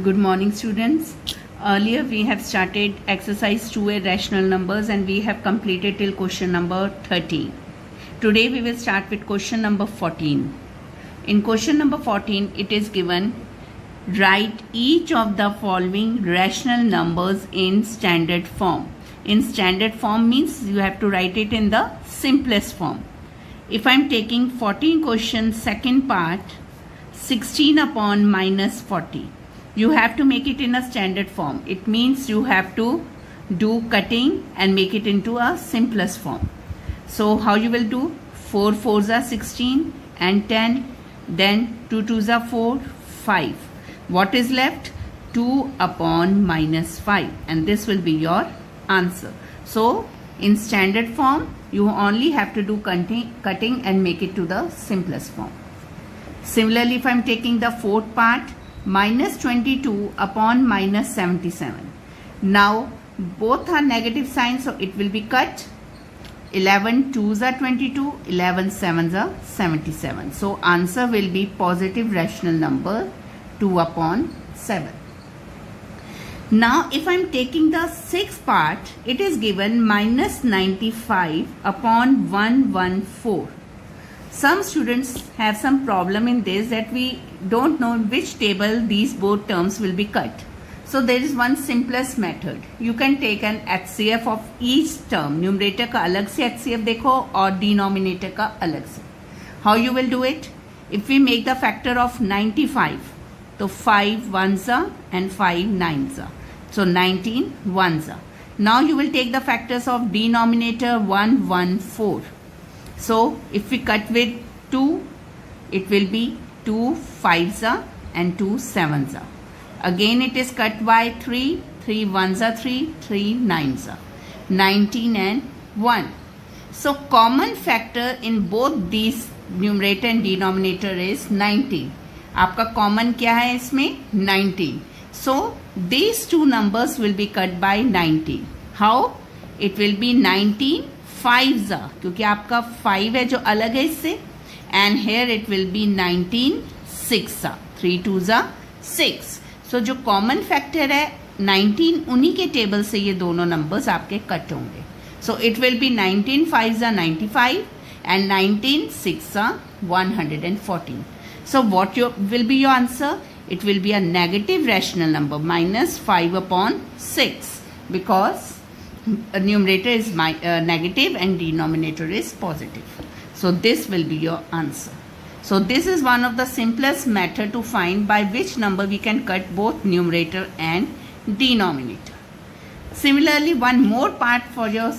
Good morning, students. Earlier we have started exercise 2A rational numbers and we have completed till question number 13. Today we will start with question number 14. In question number 14 it is given, write each of the following rational numbers in standard form. In standard form means you have to write it in the simplest form. If I am taking 14 question second part, 16 upon minus 40. You have to make it in a standard form. It means you have to do cutting and make it into a simplest form. So how you will do? 4 4s are 16 and 10. Then 2 2s are 4, 5. What is left? 2 upon minus 5. And this will be your answer. So in standard form, you only have to do cutting and make it to the simplest form. Similarly, if I am taking the fourth part, minus 22 upon minus 77. Now both are negative signs, so it will be cut. 11 2s are 22, 11 7s are 77. So answer will be positive rational number 2 upon 7. Now if I am taking the sixth part, it is given minus 95 upon 114. Some students have some problem in this, that we don't know which table these both terms will be cut. So there is one simplest method. You can take an HCF of each term. Numerator का अलग से HCF देखो और denominator का अलग से. How you will do it? If we make the factor of 95, तो 5 ones are and 5 nines are. So 19 ones are. Now you will take the factors of denominator 1 1 4. So if we cut with 2, it will be 2 5s are and 2 7s are. Again it is cut by 3, 3 1s are 3, 3 9s are. 19 and 1. So common factor in both these numerator and denominator is 19. आपका common क्या है इसमें? 19. So these two numbers will be cut by 19. How? It will be 19 5s are, क्योंकि आपका 5 है जो अलग है इससे, and here it will be 19 6 are, 3 2s are 6. So जो common factor है 19, उन्हीं के टेबल से ये दोनों नंबर्स आपके कट होंगे. So it will be 19 5s are 95 and 19 6 are 114. So what will be your answer? It will be a negative rational number, minus 5 upon 6, because numerator is negative and denominator is positive. So this will be your answer. So this is one of the simplest method to find by which number we can cut both numerator and denominator. Similarly, one more part for your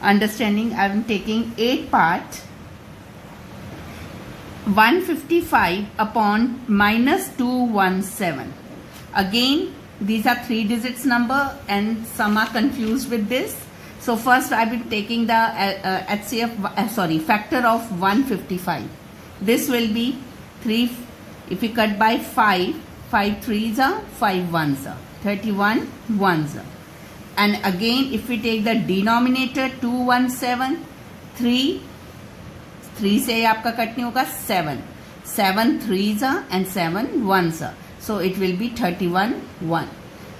understanding. I am taking 8 part. 155 upon minus 217. Again, these are 3 digits number and some are confused with this. So first I will be taking the factor of 155. This will be 3. If we cut by 5, 5 3s are, 5 1s are, 31 1s are. And again if we take the denominator 217, 3 से आपका cut नहीं होगा, 7 3s are and 7 1s are. So it will be 31 1.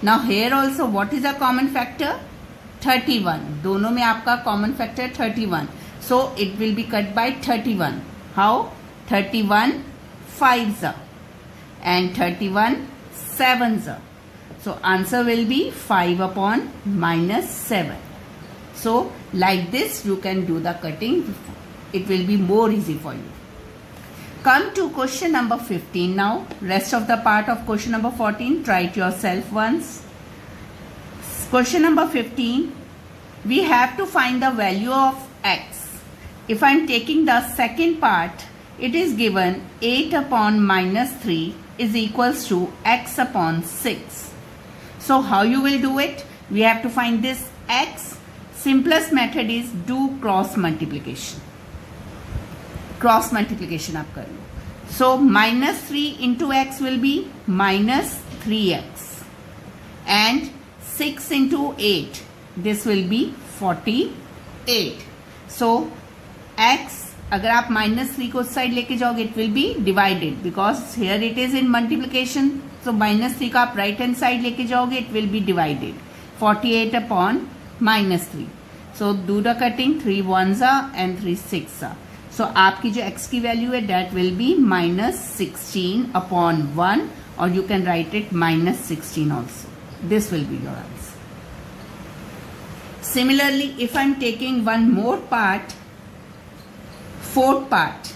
Now here also what is a common factor? 31. दोनों में आपका common factor 31. So it will be cut by 31. How? 31 5s are and 31 7s are. So answer will be 5 upon minus 7. So like this you can do the cutting. It will be more easy for you. Come to question number 15 now. Rest of the part of question number 14, try it yourself once. Question number 15, we have to find the value of x. If I am taking the second part, it is given 8 upon minus 3 is equals to x upon 6. So how you will do it? We have to find this x. Simplest method is do cross multiplication. Cross multiplication आप कर लो. So minus 3 into x will be minus 3x and 6 into 8, this will be 48. So x अगर आप -3 को उस side लेके जाओगे, it will be divided because here it is in multiplication. So -3 का आप राइट हैंड साइड लेके जाओगे, it will be divided 48 upon -3. So do the cutting, 3 1s and 3 6. So आपकी जो x की वैल्यू है दैट विल बी -16 अपॉन 1, और you can write it -16 also. This will be your answer. Similarly, if I'm taking one more part, fourth part,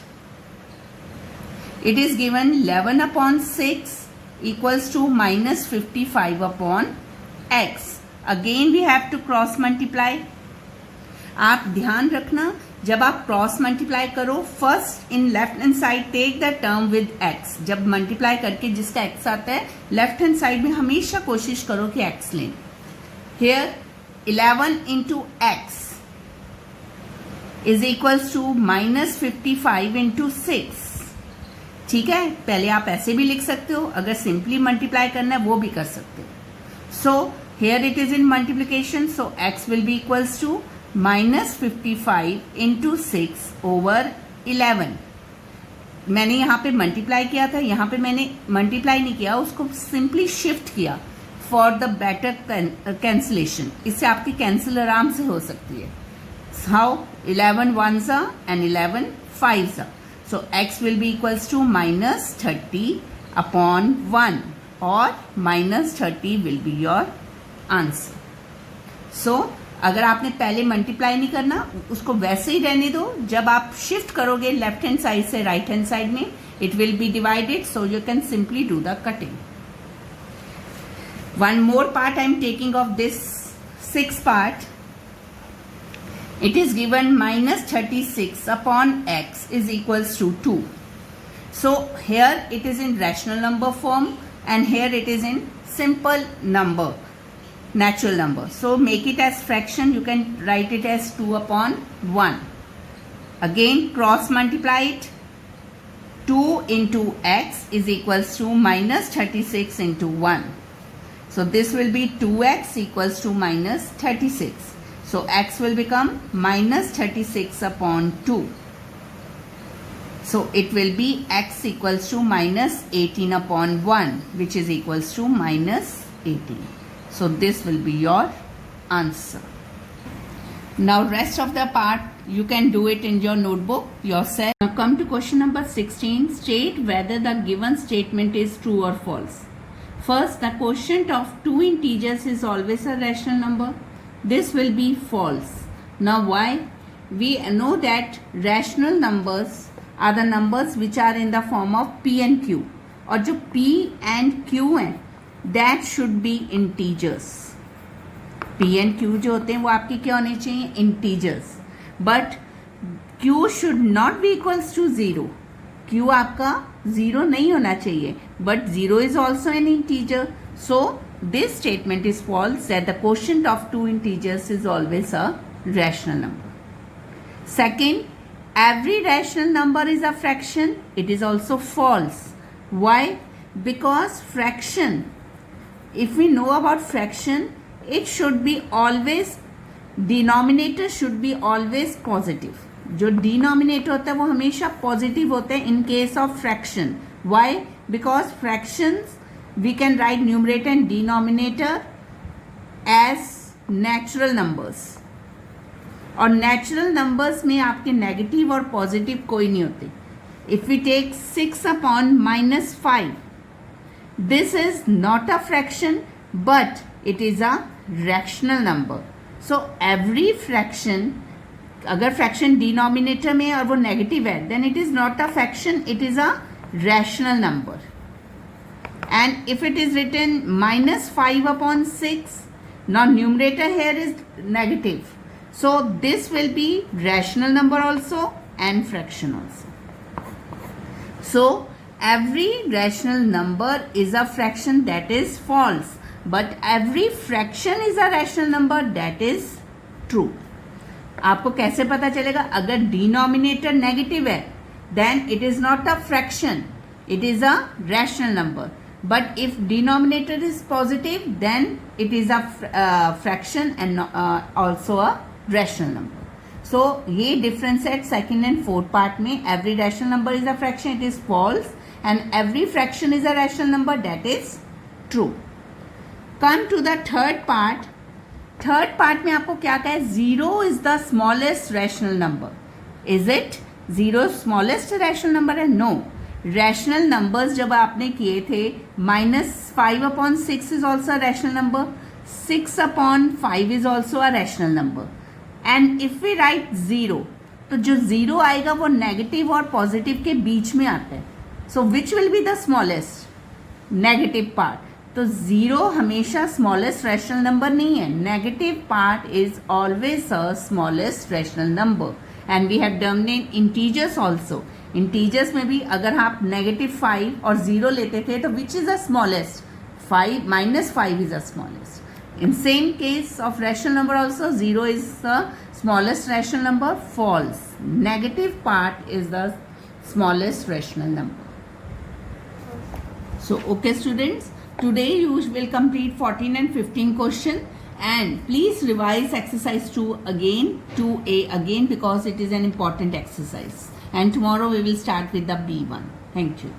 it is given 11 upon 6 equals to -55 upon x. Again we have to cross multiply. आप ध्यान रखना, जब आप cross multiply करो, first in left hand side take the term with x. जब multiply करके जिसका x आता है, लेफ्ट हैंड साइड में हमेशा कोशिश करो कि एक्स लें. Here 11 into x is equals to -55 into 6. ठीक है, पहले आप ऐसे भी लिख सकते हो, अगर सिंपली मल्टीप्लाई करना है वो भी कर सकते हो. So here it is in multiplication, so x will be equals to -55 into 6 over 11. मैंने यहाँ पे मल्टीप्लाई किया था, यहाँ पे मैंने मल्टीप्लाई नहीं किया, उसको सिंपली शिफ्ट किया फॉर द बेटर कैंसिलेशन. इससे आपकी कैंसिल आराम से हो सकती है. How? 11 1s and 11 5s. So x will be equals to -30 upon 1, और -30 will be your answer. So अगर आपने पहले मल्टीप्लाई नहीं करना, उसको वैसे ही रहने दो. जब आप शिफ्ट करोगे लेफ्ट हैंड साइड से राइट हैंड साइड में, it will be divided, so you can simply do the cutting. One more part I am taking of this 6 part. It is given -36 upon x is equals to 2. So here it is in rational number form, and here it is in simple number, natural number. So make it as fraction. You can write it as 2 upon 1. Again cross multiply it. 2 into x is equals to -36 into 1. So this will be 2x equals to -36. So x will become -36 upon 2. So it will be x equals to -18 upon 1, which is equals to -18. So this will be your answer. Now rest of the part you can do it in your notebook yourself. Now come to question number 16. State whether the given statement is true or false. First, the quotient of two integers is always a rational number. This will be false. Now why? We know that rational numbers are the numbers which are in the form of p and q. और जो p and q हैं, that should be integers. p and q जो होते हैं वो आपके क्या होने चाहिए? integers. But q should not be equals to 0. q आपका 0 नहीं होना चाहिए, but 0 is also an integer. So this statement is false, that the quotient of two integers is always a rational number. Second, every rational number is a fraction. It is also false. Why? Because fraction, if we know about fraction, it should be always, denominator should be always positive. जो denominator होता है वो हमेशा positive होते हैं in case of fraction. Why? Because fractions we can write numerator and denominator as natural numbers. और natural numbers में आपके negative और positive कोई नहीं होते. If we take 6 upon -5, this is not a fraction, but it is a rational number. So every fraction, अगर fraction denominator में और वो negative है, then it is not a fraction, it is a rational number. And if it is written -5 upon 6, now numerator here is negative. So this will be rational number also and fraction also. So every rational number is a fraction, that is false, but every fraction is a rational number, that is true. आपको कैसे पता चलेगा? अगर denominator negative है, then it is not a fraction, it is a rational number. But if denominator is positive, then it is a fraction and also a rational number. So ये difference है second and fourth part में. Every rational number is a fraction, it is false. and every fraction is a rational number, that is true. Come to the third part. Third part में आपको क्या कहा है? Zero is the smallest rational number. Is it? Zero smallest rational number है? No. Rational numbers जब आपने किए थे, -5/6 is also rational number, 6/5 is also a rational number. And if we write zero, तो जो जीरो आएगा वो नेगेटिव और पॉजिटिव के बीच में आता है. So which will be the smallest? Negative part. तो जीरो हमेशा स्मॉलेस्ट रैशनल नंबर नहीं है. Negative part is always a smallest rational number. And we have done in integers also. Integers में भी अगर आप -5 और 0 लेते थे तो which is the smallest? 5 -5 is the smallest. In same case of rational number also, 0 is the smallest rational number. False. Negative part is the smallest rational number. So okay students, today you will complete 14 and 15 question, and please revise exercise 2 again, 2A again, because it is an important exercise, and tomorrow we will start with the B1. Thank you.